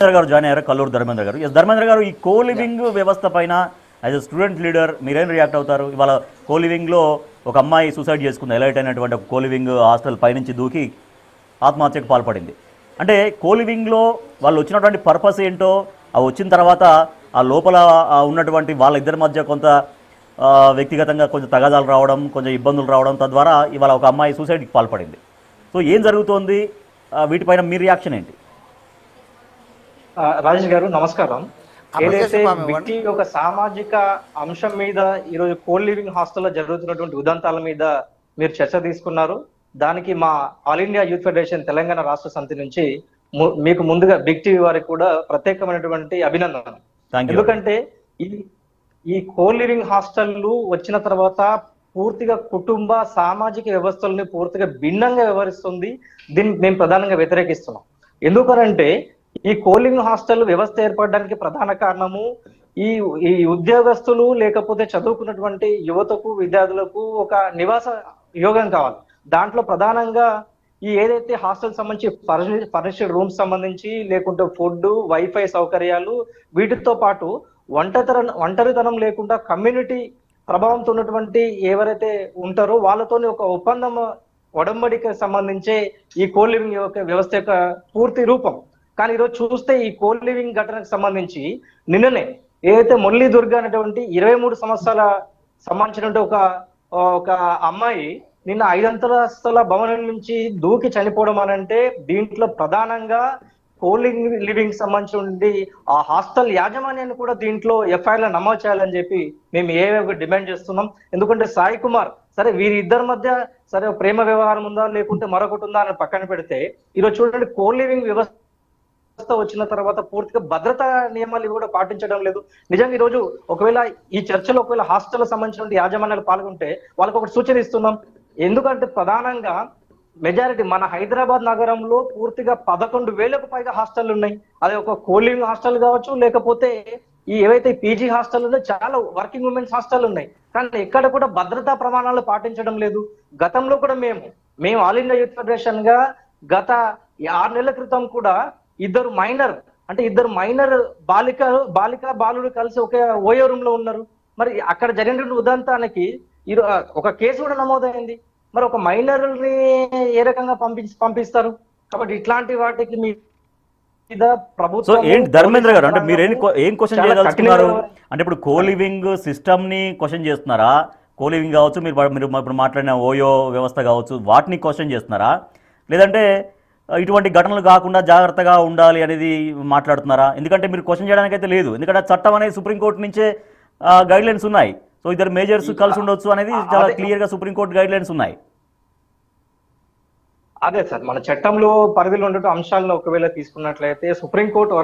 గారు జాయిన్ అయ్యారు, కల్లూరు ధర్మేంద్ర గారు. ఎస్ ధర్మేంద్ర గారు, ఈ కో లివింగ్ వ్యవస్థ పైన యాజ్ అ స్టూడెంట్ లీడర్ మీరేం రియాక్ట్ అవుతారు? ఇవాళ కో లివింగ్లో ఒక అమ్మాయి సూసైడ్ చేసుకుంది, ఎలైట్ అయినటువంటి ఒక కో లివింగ్ హాస్టల్ పైనుంచి దూకి ఆత్మహత్యకు పాల్పడింది. అంటే కో లివింగ్లో వాళ్ళు వచ్చినటువంటి పర్పస్ ఏంటో, ఆ వచ్చిన తర్వాత ఆ లోపల ఉన్నటువంటి వాళ్ళిద్దరి మధ్య కొంత వ్యక్తిగతంగా కొంచెం తగాదాలు రావడం, కొంచెం ఇబ్బందులు రావడం, తద్వారా ఇవాళ ఒక అమ్మాయి సూసైడ్కి పాల్పడింది. సో ఏం జరుగుతోంది, వీటిపైన మీ రియాక్షన్ ఏంటి? రాజేష్ గారు నమస్కారం. ఏదైతే వ్యక్తి ఒక సామాజిక అంశం మీద ఈరోజు కో లివింగ్ హాస్టల్లో జరుగుతున్నటువంటి ఉదంతాల మీద మీరు చర్చ తీసుకున్నారు. దానికి మా all India youth federation Telangana రాష్ట్ర సమితి నుంచి మీకు ముందుగా బిగ్ టీవీ వారికి కూడా ప్రత్యేకమైనటువంటి అభినందనలు. ఎందుకంటే ఈ కో లివింగ్ హాస్టళ్లు వచ్చిన తర్వాత పూర్తిగా కుటుంబ సామాజిక వ్యవస్థల్ని పూర్తిగా భిన్నంగా వ్యవహరిస్తుంది. దీన్ని మేము ప్రధానంగా వ్యతిరేకిస్తున్నాం. ఎందుకనంటే ఈ కో లివింగ్ హాస్టల్ వ్యవస్థ ఏర్పడడానికి ప్రధాన కారణము ఈ ఉద్యోగస్తులు లేకపోతే చదువుకున్నటువంటి యువతకు విద్యార్థులకు ఒక నివాస యోగం కావాలి. దాంట్లో ప్రధానంగా ఈ ఏదైతే హాస్టల్ సంబంధించి ఫర్నిష్డ్ రూమ్స్ సంబంధించి లేకుంటే ఫుడ్, వైఫై సౌకర్యాలు, వీటితో పాటు ఒంటరితనం లేకుండా కమ్యూనిటీ ప్రభావంతో ఉన్నటువంటి ఎవరైతే ఉంటారో వాళ్ళతోని ఒక ఒప్పందం ఒడంబడిక సంబంధించే ఈ కో లివింగ్ వ్యవస్థ యొక్క పూర్తి రూపం. కానీ ఈరోజు చూస్తే ఈ కో లివింగ్ ఘటనకు సంబంధించి నిన్ననే ఏదైతే మురళీ దుర్గా అనేటువంటి 23 సంవత్సరాల సంబంధించినటువంటి ఒక అమ్మాయి నిన్న 5 అంతస్తుల భవనం నుంచి దూకి చనిపోవడం అనంటే దీంట్లో ప్రధానంగా కో లివింగ్ సంబంధించి ఆ హాస్టల్ యాజమాన్యాన్ని కూడా దీంట్లో ఎఫ్ఐఆర్ నమోదు చేయాలని చెప్పి మేము ఏవేవి డిమాండ్ చేస్తున్నాం. ఎందుకంటే సాయి కుమార్ సరే వీరిద్దరి మధ్య సరే ప్రేమ వ్యవహారం ఉందా లేకుంటే మరొకటి ఉందా అని పక్కన పెడితే ఈరోజు చూడండి కో లివింగ్ వ్యవస్థ వచ్చిన తర్వాత పూర్తిగా భద్రతా నియమాలు కూడా పాటించడం లేదు. నిజంగా ఈరోజు ఒకవేళ ఈ చర్చలో ఒకవేళ హాస్టల్ సంబంధించిన యాజమాన్యాలు పాల్గొంటే వాళ్ళకి ఒకటి సూచన ఇస్తున్నాం. ఎందుకంటే ప్రధానంగా మెజారిటీ మన హైదరాబాద్ నగరంలో పూర్తిగా 11,000కు పైగా హాస్టల్ ఉన్నాయి. అది ఒక కో లివింగ్ హాస్టల్ కావచ్చు, లేకపోతే ఈ ఏవైతే పీజీ హాస్టల్ ఉన్నాయో చాలా వర్కింగ్ ఉమెన్స్ హాస్టల్ ఉన్నాయి. కానీ ఎక్కడ కూడా భద్రతా ప్రమాణాలు పాటించడం లేదు. గతంలో కూడా మేము ఆల్ ఇండియా యూత్ ఫెడరేషన్ గా గత 6 నెలల క్రితం కూడా ఇద్దరు మైనర్ బాలుడు కలిసి ఒకే ఓయో రూమ్ లో ఉన్నారు. మరి అక్కడ జరిగిన ఉదంతానికి ఒక కేసు కూడా నమోదైంది. మరి ఒక మైనర్ని ఏ రకంగా పంపిస్తారు? కాబట్టి ఇట్లాంటి వాటికి మీద ప్రభుత్వం ధర్మేంద్ర గారు, అంటే మీరు ఏం క్వశ్చన్ చేయదలుచుకున్నారు? అంటే ఇప్పుడు కో లివింగ్ సిస్టమ్ ని క్వశ్చన్ చేస్తున్నారా? కో లివింగ్ కావచ్చు, మీరు ఇప్పుడు మాట్లాడిన ఓయో వ్యవస్థ కావచ్చు, వాటిని క్వశ్చన్ చేస్తున్నారా? లేదంటే ఇటువంటి ఘటనలు కాకుండా జాగ్రత్తగా ఉండాలి అనేది మాట్లాడుతున్నారా? ఎందుకంటే మీరు క్వశ్చన్ చేయడానికి అయితే లేదు. ఎందుకంటే చట్టం అనేది సుప్రీంకోర్టు నుంచే గైడ్ లైన్స్ ఉన్నాయి. సో ఇద్దరు మేజర్స్ కలిసి ఉండొచ్చు అనేది చాలా క్లియర్ గా సుప్రీంకోర్టు గైడ్ లైన్స్ ఉన్నాయి. అదే సార్, మన చట్టంలో పరిధిలో ఉండే అంశాలను ఒకవేళ తీసుకున్నట్లయితే సుప్రీంకోర్టు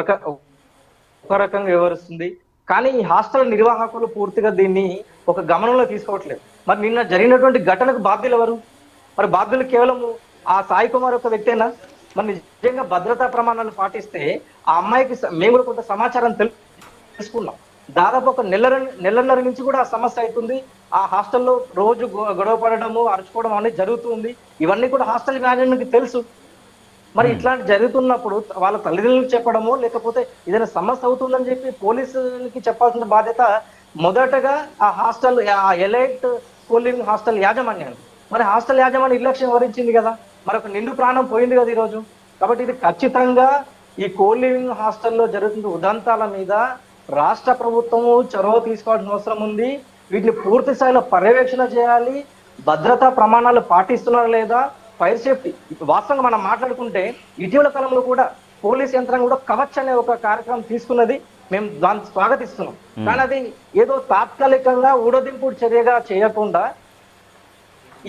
ఒక రకంగా వ్యవహరిస్తుంది. కానీ ఈ హాస్టల్ నిర్వాహకులు పూర్తిగా దీన్ని ఒక గమనంలో తీసుకోవట్లేదు. మరి నిన్న జరిగినటువంటి ఘటనకు బాధ్యులు ఎవరు? మరి బాధ్యులు కేవలం ఆ సాయి కుమార్ ఒక వ్యక్తేనా? మరి నిజంగా భద్రతా ప్రమాణాలు పాటిస్తే ఆ అమ్మాయికి మేము కూడా కొంత సమాచారం తెలుసుకున్నాం. దాదాపు ఒక నెలన్నర నుంచి కూడా ఆ సమస్య అవుతుంది. ఆ హాస్టల్లో రోజు గొడవ పడడము, అరుచుకోవడం అనేది జరుగుతుంది. ఇవన్నీ కూడా హాస్టల్ మేనేజ్మెంట్కి తెలుసు. మరి ఇట్లాంటి జరుగుతున్నప్పుడు వాళ్ళ తల్లిదండ్రులకు చెప్పడము, లేకపోతే ఏదైనా సమస్య అవుతుందని చెప్పి పోలీసులకి చెప్పాల్సిన బాధ్యత మొదటగా ఆ hostel elite co living hostel యాజమాన్యాన్ని. మరి హాస్టల్ యాజమాన్యం నిర్లక్ష్యం వహించింది కదా, మరొక నిండు ప్రాణం పోయింది కదా ఈరోజు. కాబట్టి ఇది ఖచ్చితంగా ఈ కో లివింగ్ హాస్టల్లో జరుగుతున్న ఉదంతాల మీద రాష్ట్ర ప్రభుత్వము చొరవ తీసుకోవాల్సిన అవసరం ఉంది. వీటిని పూర్తి స్థాయిలో పర్యవేక్షణ చేయాలి. భద్రతా ప్రమాణాలు పాటిస్తున్నారా లేదా, ఫైర్ సేఫ్టీ. వాస్తవంగా మనం మాట్లాడుకుంటే ఇటీవల కాలంలో కూడా పోలీస్ యంత్రాంగం కూడా కవచ్ అనే ఒక కార్యక్రమం తీసుకున్నది. మేము దాన్ని స్వాగతిస్తున్నాం. కానీ అది ఏదో తాత్కాలికంగా ఊడదింపుడు చర్యగా చేయకుండా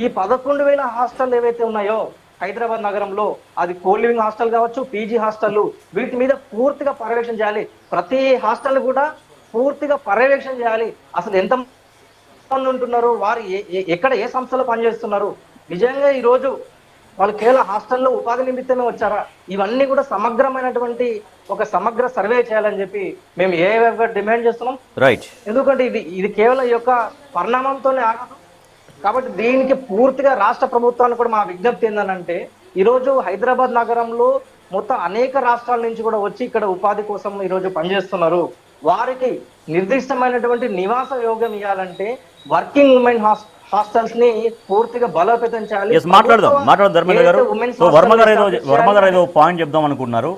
ఈ 11,000 హాస్టల్ ఏవైతే ఉన్నాయో హైదరాబాద్ నగరంలో, అది కో లివింగ్ హాస్టల్ కావచ్చు, పీజీ హాస్టల్, వీటి మీద పూర్తిగా పర్యవేక్షణ చేయాలి. ప్రతి హాస్టల్ కూడా పూర్తిగా పర్యవేక్షణ చేయాలి. అసలు ఎంత మంది ఉంటున్నారు, వారు ఎక్కడ ఏ సంస్థలో పనిచేస్తున్నారు, నిజంగా ఈరోజు వాళ్ళు కేవలం హాస్టల్లో ఉపాధి నిమిత్తమే వచ్చారా, ఇవన్నీ కూడా సమగ్రమైనటువంటి ఒక సమగ్ర సర్వే చేయాలని చెప్పి మేము ఏవేగా డిమాండ్ చేస్తున్నాం. రైట్. ఎందుకంటే ఇది కేవలం ఈ యొక్క పరిణామంతోనే ఆగదు. కాబట్టి దీనికి పూర్తిగా రాష్ట్ర ప్రభుత్వానికి కూడా మా విజ్ఞప్తి ఏంటంటే ఈరోజు హైదరాబాద్ నగరంలో మొత్తం అనేక రాష్ట్రాల నుంచి కూడా వచ్చి ఇక్కడ ఉపాధి కోసం ఈరోజు పనిచేస్తున్నారు. వారికి నిర్దిష్టమైనటువంటి నివాస యోగ్యం ఇవ్వాలంటే వర్కింగ్ ఉమెన్ హాస్టల్స్ ని పూర్తిగా బలోపేతం చేయాలి. మాట్లాడదాం ధర్మేంద్ర గారు. సో వర్మ గారు ఏదో పాయింట్ చెప్దాం అనుకుంటున్నారు.